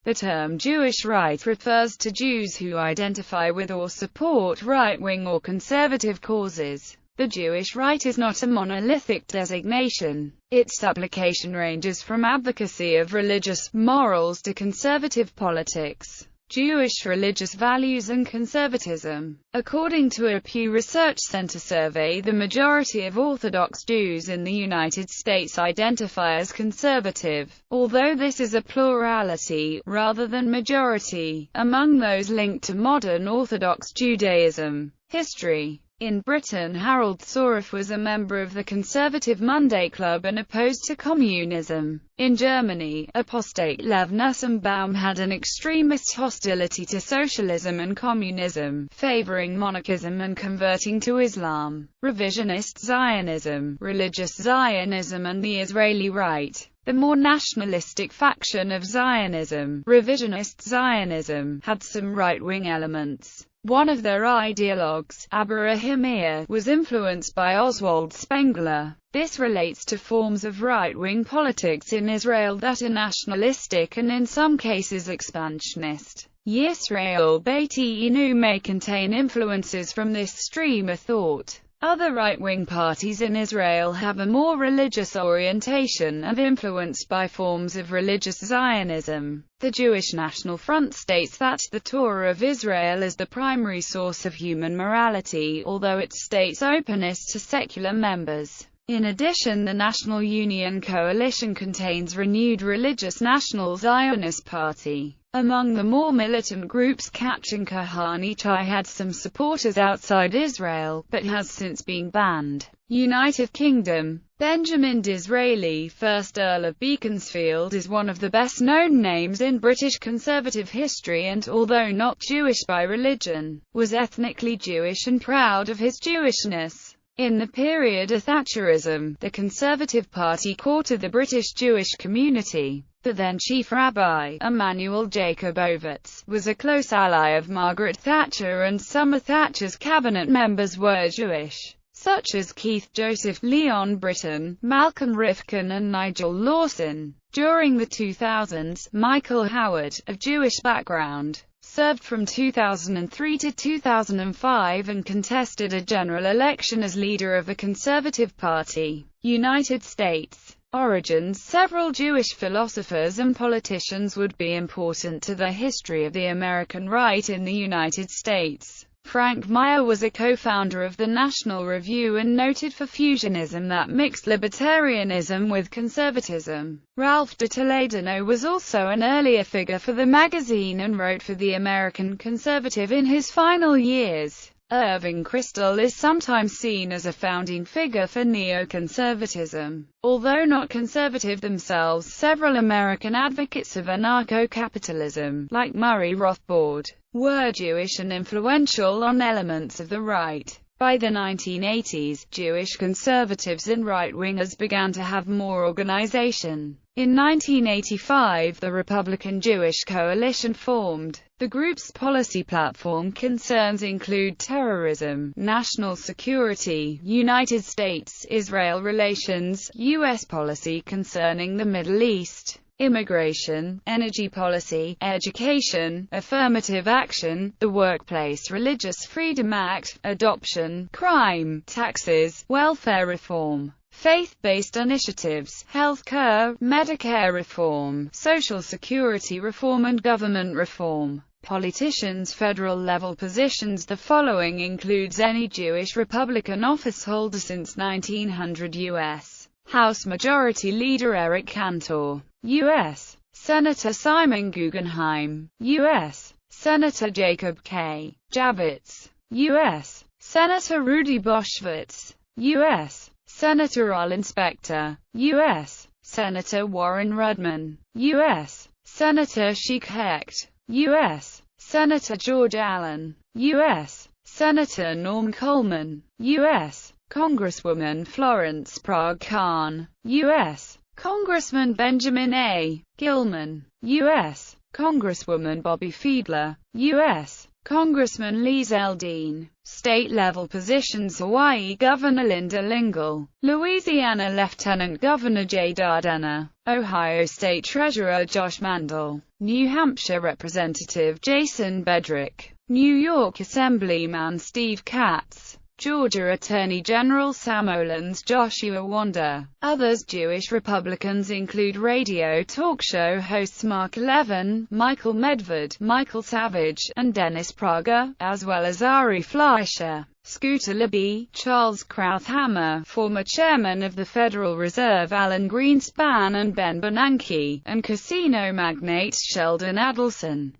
The term Jewish right refers to Jews who identify with or support right-wing or conservative causes. The Jewish right is not a monolithic designation. Its application ranges from advocacy of religious morals to conservative politics, Jewish religious values and conservatism. According to a Pew Research Center survey, the majority of Orthodox Jews in the United States identify as conservative, although this is a plurality, rather than majority, among those linked to modern Orthodox Judaism. History. In Britain, Harold Soref was a member of the Conservative Monday Club and opposed to communism. In Germany, apostate Lev Nussenbaum had an extremist hostility to socialism and communism, favoring monarchism and converting to Islam. Revisionist Zionism, religious Zionism and the Israeli right. The more nationalistic faction of Zionism, revisionist Zionism, had some right-wing elements. One of their ideologues, Abraham Meir, was influenced by Oswald Spengler. This relates to forms of right-wing politics in Israel that are nationalistic and in some cases expansionist. Yisrael Beiteinu may contain influences from this stream of thought. Other right-wing parties in Israel have a more religious orientation and influenced by forms of religious Zionism. The Jewish National Front states that the Torah of Israel is the primary source of human morality, although it states openness to secular members. In addition, the National Union coalition contains renewed religious National Zionist Party. Among the more militant groups, Kachin Kahani Chai had some supporters outside Israel, but has since been banned. United Kingdom. Benjamin Disraeli, 1st Earl of Beaconsfield, is one of the best-known names in British conservative history and, although not Jewish by religion, was ethnically Jewish and proud of his Jewishness. In the period of Thatcherism, the Conservative Party courted the British Jewish community. The then Chief Rabbi, Emmanuel Jacobowitz, was a close ally of Margaret Thatcher, and some of Thatcher's cabinet members were Jewish, such as Keith Joseph, Leon Britton, Malcolm Rifkin and Nigel Lawson. During the 2000s, Michael Howard, of Jewish background, served from 2003 to 2005 and contested a general election as leader of the Conservative Party. United States. Origins. Several Jewish philosophers and politicians would be important to the history of the American right in the United States. Frank Meyer was a co-founder of the National Review and noted for fusionism that mixed libertarianism with conservatism. Ralph de Toledano was also an earlier figure for the magazine and wrote for the American Conservative in his final years. Irving Kristol is sometimes seen as a founding figure for neoconservatism. Although not conservative themselves, several American advocates of anarcho-capitalism, like Murray Rothbard, were Jewish and influential on elements of the right. By the 1980s, Jewish conservatives and right-wingers began to have more organization. In 1985, the Republican Jewish Coalition formed. The group's policy platform concerns include terrorism, national security, United States-Israel relations, U.S. policy concerning the Middle East, immigration, energy policy, education, affirmative action, the workplace, Religious Freedom Act, adoption, crime, taxes, welfare reform, faith-based initiatives, health care, Medicare reform, Social Security reform and government reform. Politicians' federal-level positions. The following includes any Jewish Republican officeholder since 1900: U.S. House Majority Leader Eric Cantor, U.S. Senator Simon Guggenheim, U.S. Senator Jacob K. Javits, U.S. Senator Rudy Boschwitz, U.S. Senator Al Inspector, U.S. Senator Warren Rudman, U.S. Senator Sheikh Hecht, U.S. Senator George Allen, U.S. Senator Norm Coleman, U.S. Congresswoman Florence Prague Khan, U.S. Congressman Benjamin A. Gilman, U.S. Congresswoman Bobby Fiedler, U.S. Congressman Lee Zeldine. State-level positions: Hawaii Governor Linda Lingle, Louisiana Lieutenant Governor Jay Dardenne, Ohio State Treasurer Josh Mandel, New Hampshire Representative Jason Bedrick, New York Assemblyman Steve Katz, Georgia Attorney General Sam Olens, Joshua Wanda. Others Jewish Republicans include radio talk show hosts Mark Levin, Michael Medved, Michael Savage, and Dennis Prager, as well as Ari Fleischer, Scooter Libby, Charles Krauthammer, former chairman of the Federal Reserve Alan Greenspan and Ben Bernanke, and casino magnates Sheldon Adelson.